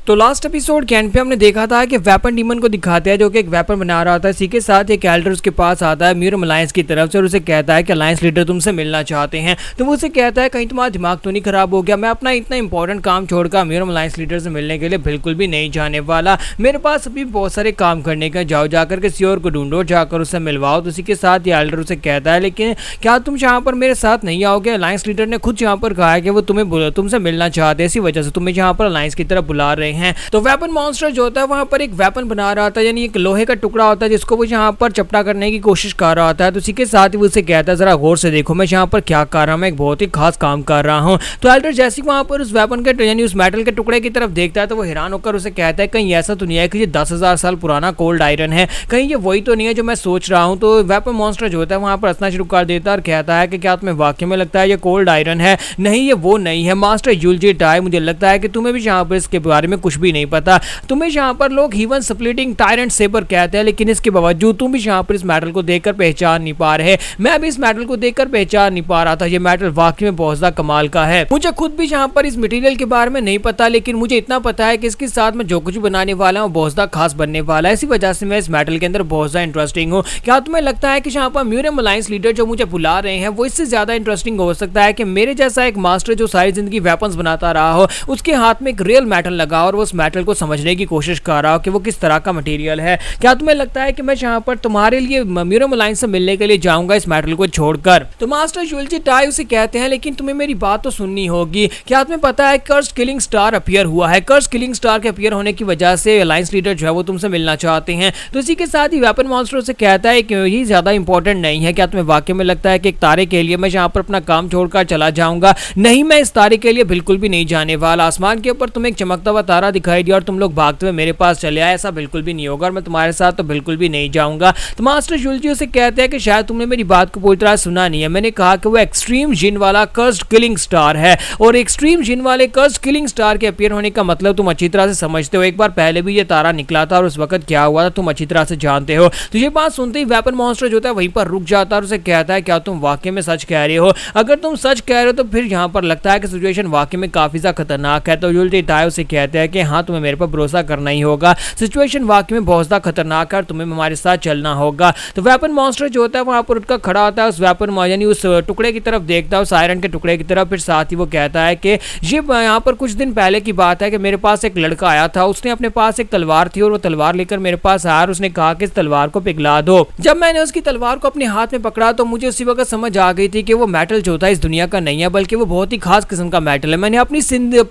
तो last episode के and पे हमने देखा था कि वेपन डीमन को दिखाते हैं जो कि एक वेपन बना रहा था। इसी के साथ एक एल्डर उसके पास आता है म्यूरम अलायंस की तरफ से और उसे कहता है कि अलायंस लीडर तुमसे मिलना चाहते हैं। तो वो उसे कहता है कहीं तुम्हारा दिमाग तो नहीं खराब हो गया, मैं अपना इतना इंपॉर्टेंट काम छोड़कर म्यूरम अलायंस लीडर से मिलने के लिए बिल्कुल भी नहीं जाने वाला। मेरे पास अभी बहुत सारे काम करने का, जाओ जाकर के सियोर को ढूंढो, जाकर उसे मिलवाओ। तो इसी के साथ ये एल्डर उसे कहता है लेकिन क्या तुम यहाँ पर मेरे साथ नहीं आओगे? अलायंस लीडर ने खुद यहाँ पर कहा है कि वो तुमसे मिलना चाहते हैं, इसी वजह से तुम्हें यहाँ पर अलायंस की तरफ बुला रहे हैं। तो वेपन मॉन्स्टर जो होता है वहां पर एक वेपन बना रहा था, यानी एक लोहे का टुकड़ा होता है जिसको वो यहाँ पर चपटा करने की कोशिश कर रहा होता है। तो इसी के साथ ही वो उसे कहता है जरा गौर से देखो मैं यहाँ पर क्या कर रहा हूँ, मैं एक बहुत ही खास काम कर रहा हूँ। तो एल्डर जैसे ही वहां पर उस वेपन के यानी उस मेटल के टुकड़े की तरफ देखता है तो वो हैरान होकर उसे कहता है कहीं ऐसा तो नहीं है कि ये 10,000 साल पुराना कोल्ड आयरन है, कहीं ये वही तो नहीं है जो मैं सोच रहा हूँ। तो वेपन मॉन्स्टर जो होता है वहां पर हंसना शुरू कर देता है और कहता है कि क्या तुम्हें वाकई में लगता है ये कोल्ड आयरन है? नहीं, ये वो नहीं है मास्टर यूलजी टाई, मुझे लगता है कि तुम्हें भी यहाँ पर इसके बारे में कुछ भी नहीं पता। तुम्हें यहाँ पर लोग हीवन स्प्लिटिंग टायरेंट सेबर कहते हैं, लेकिन इसके बावजूद तुम भी यहाँ पर इस मेटल को देखकर पहचान नहीं पा रहे। मैं भी इस मेटल को देखकर पहचान नहीं पा रहा था, ये मेटल वाकई में बहुत ज्यादा कमाल का है। मुझे खुद भी यहाँ पर इस मटेरियल के बारे में नहीं पता, लेकिन मुझे इतना पता है कि इसके साथ मैं जो कुछ बनाने वाला हूँ बहुत ज्यादा खास बनने वाला है। इसी वजह से मैं इस मेटल के अंदर बहुत ज्यादा इंटरेस्टिंग हूँ। क्या तुम्हें लगता है कि यहाँ पर म्यूरम अलायंस लीडर जो मुझे बुला रहे हैं वो इससे ज्यादा इंटरेस्टिंग हो सकता है कि मेरे जैसा एक मास्टर जो सारी जिंदगी वेपन्स बनाता रहा हो उसके हाथ में एक रियल मेटल लगा और वो उस मेटल को समझने की कोशिश कर रहा हो कि वो किस तरह का मटेरियल है? क्या तुम्हें लगता है कि मैं यहाँ पर तुम्हारे लिए म्यूरम अलायंस से मिलने के लिए जाऊंगा इस मेटल को छोड़कर? तो मास्टर यूलजी टाई उसे कहते हैं लेकिन तुम्हें मेरी बात तो सुननी होगी। क्या तुम्हें पता है कर्स्ड किलिंग स्टार अपीयर हुआ है? कर्स्ड किलिंग स्टार के अपीयर होने की वजह से अलायंस लीडर जो है वो तुमसे मिलना चाहते हैं। तो इसी के साथ ही वेपन मॉन्स्टर से कहता है कि ये ज्यादा इंपॉर्टेंट नहीं है। क्या तुम्हें वाकई में लगता है कि एक तारे के लिए मैं यहाँ पर अपना काम छोड़कर चला जाऊंगा? नहीं, मैं इस तारे के लिए बिल्कुल भी नहीं जाने वाला। आसमान के ऊपर तुम्हें एक चमकता हुआ तारा दिखाई दिया और तुम लोग भागते हुए मेरे पास चले आए, ऐसा बिल्कुल भी नहीं होगा और मैं तुम्हारे साथ तो बिल्कुल भी नहीं जाऊंगा। तो मास्टर यूलजी उसे कहते हैं कि शायद तुमने मेरी बात को पूरी तरह सुना नहीं है। मैंने कहा कि वो एक्सट्रीम जिन वाला कर्स्ड किलिंग स्टार है और एक्सट्रीम जिन वाले कर्स्ड किलिंग स्टार के अपीयर होने का मतलब तुम अच्छी तरह से समझते हो। एक बार पहले भी ये तारा निकला था और उस वक्त क्या हुआ था तुम अच्छी तरह से जानते हो। तो ये बात सुनते ही वेपन मॉन्स्टर जो होता है वहीं पर रुक जाता है और उसे कहता है क्या तुम वाकई में सच कह रहे हो? अगर तुम सच कह रहे हो तो फिर यहाँ पर लगता है कि सिचुएशन वाकई में काफी ज्यादा खतरनाक है। तो यूलजी टाई उसे कहते हैं कि हाँ तुम्हें मेरे पर भरोसा करना ही होगा, सिचुएशन वाकई में बहुत ज्यादा खतरनाक है और तुम्हें हमारे साथ चलना होगा। तो वेपन मॉन्स्टर जो होता है वहां पर उठकर खड़ा होता है, उस वेपन यानी उस टुकड़े की तरफ देखता है, उस आयरन के टुकड़े की तरफ। फिर साथ ही वो कहता है कि ये यहाँ पर कुछ दिन पहले की बात है कि मेरे पास एक लड़का आया था, उसने अपने पास एक तलवार थी और वो तलवार लेकर मेरे पास आया और उसने कहा कि इस तलवार को पिघला दो। जब मैंने उसकी तलवार को अपने हाथ में पकड़ा तो मुझे उसी वक्त समझ आ गई थी कि वो मेटल जो होता है इस दुनिया का नहीं है, बल्कि वो बहुत ही खास किस्म का मेटल है। मैंने अपनी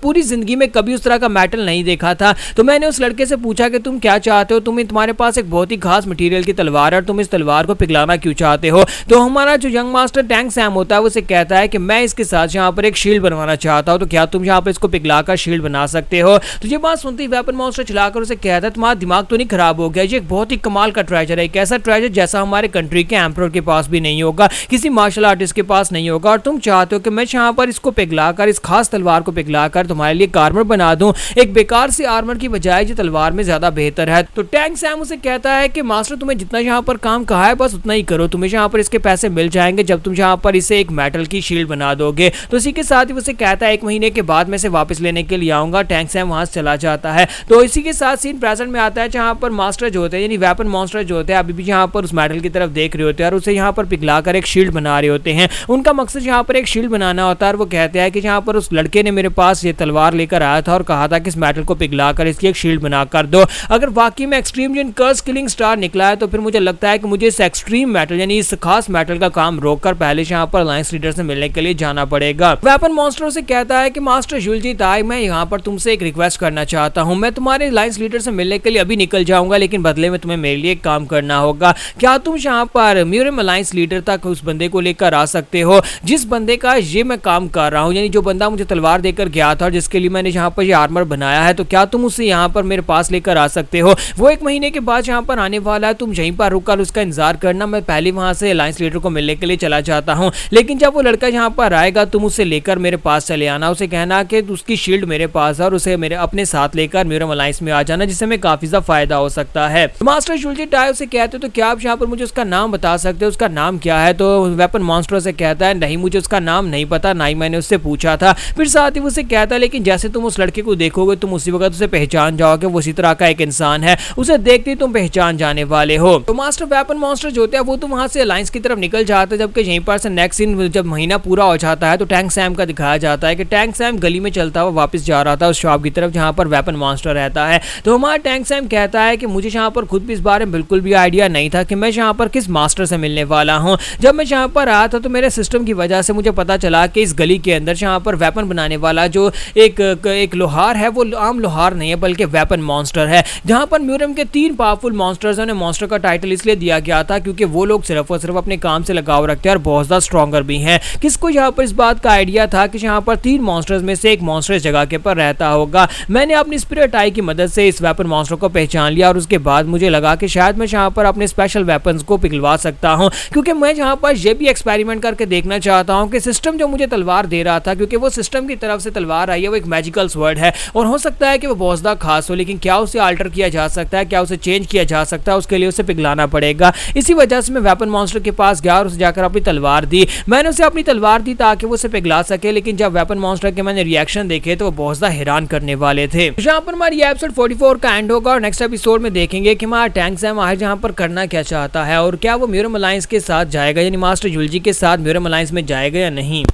पूरी जिंदगी में कभी उस तरह का मेटल नहीं देखा था। तो मैंने उस लड़के से पूछा कि तुम क्या चाहते हो? तुम्हारे पास एक बहुत ही खास मटेरियल की तलवार है और तुम इस तलवार को पिघलाना क्यों चाहते हो? तो हमारा जो यंग मास्टर टैंक सैम होता है वो उसे कहता है कि मैं इसके साथ यहाँ पर एक शील्ड बनवाना चाहता हूँ, तो क्या तुम यहाँ पर इसको पिघलाकर शील्ड बना सकते हो? तो ये बात सुनते ही वेपन मॉन्स्टर चलाकर उसे कहता है तुम्हारा दिमाग तो नहीं खराब हो गया? ये एक बहुत ही कमाल का ट्रेजर है, एक ऐसा ट्रेजर जैसा हमारे कंट्री के एम्परर के पास भी नहीं होगा, किसी मार्शल आर्टिस्ट के पास नहीं होगा, और तुम चाहते हो कि मैं यहाँ पर इसको पिघलाकर, इस खास तलवार को पिघलाकर तुम्हारे लिए आर्मर बना दूं, एक बेकार सी आर्मर की बजाय जो तलवार में ज्यादा बेहतर है। तो टैंक सैम उसे कहता है कि मास्टर तुम्हें जितना यहाँ पर काम कहा है बस उतना ही करो, तुम्हें यहाँ पर इसके पैसे मिल जाएंगे जब तुम यहाँ पर इसे एक मेटल की शील्ड बना दोगे। तो इसी के साथ ही उसे कहता है 1 महीने के बाद मैं इसे वापस लेने के लिए आऊंगा। टैंक सैम वहां से चला जाता है। तो इसी के साथ सीन प्रेजेंट में आता है जहां पर मास्टर जो होते हैं यानी वेपन मॉन्स्टर जो होते हैं अभी भी यहाँ पर उस मेटल की तरफ देख रहे होते हैं और उसे यहाँ पर पिघलाकर एक शील्ड बना रहे होते हैं। उनका मकसद यहाँ पर एक शील्ड बनाना होता है और वो कहते हैं कि यहाँ पर उस लड़के ने मेरे पास ये तलवार लेकर आया था और कहा था कि इस मेटल को पिघलाकर इसकी एक शील्ड बना कर दो। अगर वाकई में एक्सट्रीम जिन कर्स्ड किलिंग स्टार निकला है तो फिर मुझे लगता है कि मुझे इस एक्सट्रीम मेटल यानी इस खास मेटल का काम रोककर पहले यहाँ पर अलायंस लीडर से मिलने के लिए जाना पड़ेगा। वेपन मॉन्स्टर से कहता है कि मास्टर यूलजी टाई मैं यहाँ पर तुमसे एक रिक्वेस्ट करना चाहता हूँ, मैं तुम्हारे अलायंस लीडर से मिलने के लिए अभी निकल जाऊंगा, लेकिन बदले में तुम्हें मेरे लिए एक काम करना होगा। क्या तुम यहाँ पर म्यूरम अलायंस लीडर तक उस बंदे को लेकर आ सकते हो जिस बंदे का ये मैं काम कर रहा हूँ, यानी जो बंदा मुझे तलवार देकर गया था और जिसके लिए मैंने यहाँ पर ये आर्मर बनाया है, तो क्या तुम उसे यहाँ पर मेरे पास लेकर आ सकते हो? वो 1 महीने के बाद यहाँ पर आने वाला है, तुम यहीं पर रुककर उसका इंतजार करना, मैं पहले वहां से अलायंस लीडर को मिलने के लिए चला जाता हूँ, लेकिन जब वो लड़का यहाँ पर आएगा तुम उसे लेकर मेरे पास चले आना, उसे कहना कि उसकी शील्ड मेरे पास है और उसे मेरे अपने साथ लेकर म्यूरम अलायंस में आ जाना, जिससे हमें काफी ज्यादा फायदा हो सकता है। मास्टर यूलजी टाई उसे कहते तो क्या आप यहाँ पर मुझे उसका नाम बता सकते हो, उसका नाम क्या है? तो वेपन मॉन्स्टर से कहता है नहीं मुझे उसका नाम नहीं पता, ना ही मैंने उससे पूछा था। फिर साथ ही उसे कहता है लेकिन जैसे तुम उस लड़के को देखोगे तुम उसी वक्त उसे पहचान जाओगे, वो उसी तरह का एक इंसान है, उसे देखते ही तुम पहचान जाने वाले हो। तो मास्टर वेपन मॉन्स्टर जो होता है वो तो वहां से अलायंस की तरफ निकल जाता है, जबकि यहीं पर से नेक्स्ट सीन जब महीना पूरा हो जाता है तो टैंक सैम का दिखाया जाता है कि टैंक सैम गली में चलता हुआ वापस जा रहा था उस शॉप की तरफ जहां पर वेपन मॉन्स्टर रहता है। तो हमारा टैंक सैम कहता है कि मुझे यहाँ पर खुद भी इस बारे में बिल्कुल भी आइडिया नहीं था कि मैं यहाँ पर किस मास्टर से मिलने वाला हूँ। जब मैं यहाँ पर आया था तो मेरे सिस्टम की वजह से मुझे पता चला कि इस गली के अंदर यहाँ पर वेपन बनाने वाला जो एक लोहार है वो आम लोहार नहीं है बल्कि वेपन मॉन्स्टर है। जहाँ पर म्यूरम के 3 पावरफुल मॉन्स्टर्स हैं, मॉन्स्टर का टाइटल इसलिए दिया गया था क्योंकि वो लोग सिर्फ और सिर्फ अपने काम से लगाव रखते हैं और बहुत ज़्यादा स्ट्रॉन्गर भी हैं। किसको यहाँ पर इस बात का आइडिया था कि यहाँ पर 3 मॉन्स्टर्स में से एक मॉन्स्टर इस जगह के पर रहता होगा। मैंने अपनी स्पिरिट आई की मदद से इस वेपन मॉन्स्टर को पहचान लिया और उसके बाद मुझे लगा कि शायद मैं यहाँ पर अपने स्पेशल वेपन्स को पिघलवा सकता हूँ, क्योंकि मैं यहाँ पर यह भी एक्सपेरिमेंट करके देखना चाहता हूँ कि सिस्टम जो मुझे तलवार दे रहा था, क्योंकि वो सिस्टम की तरफ से तलवार आई है, वो एक मैजिकल स्वर्ड है और हो सकता है कि वो बहुत ज़्यादा खास हो, लेकिन क्या उसे अल्टर किया जा सकता है, क्या उसे चेंज किया जा सकता है, उसके लिए उसे पिघलाना पड़ेगा। इसी वजह से मैं वेपन मॉन्स्टर के पास गया और उसे जाकर अपनी तलवार दी। मैंने उसे अपनी तलवार दी ताकि वो उसे पिघला सके, लेकिन जब वेपन मॉन्स्टर के मैंने रिएक्शन देखे तो वो बहुत ज़्यादा हैरान करने वाले थे। यहाँ पर हमारी एपिसोड 44 का एंड होगा और नेक्स्ट एपिसोड में देखेंगे कि हमारा टैंक सैम आखिर जहाँ पर करना क्या चाहता है और क्या वो म्यूरम अलायंस के साथ जाएगा, यानी मास्टर जुलजी के साथ म्यूरम अलायंस में जाएगा या नहीं।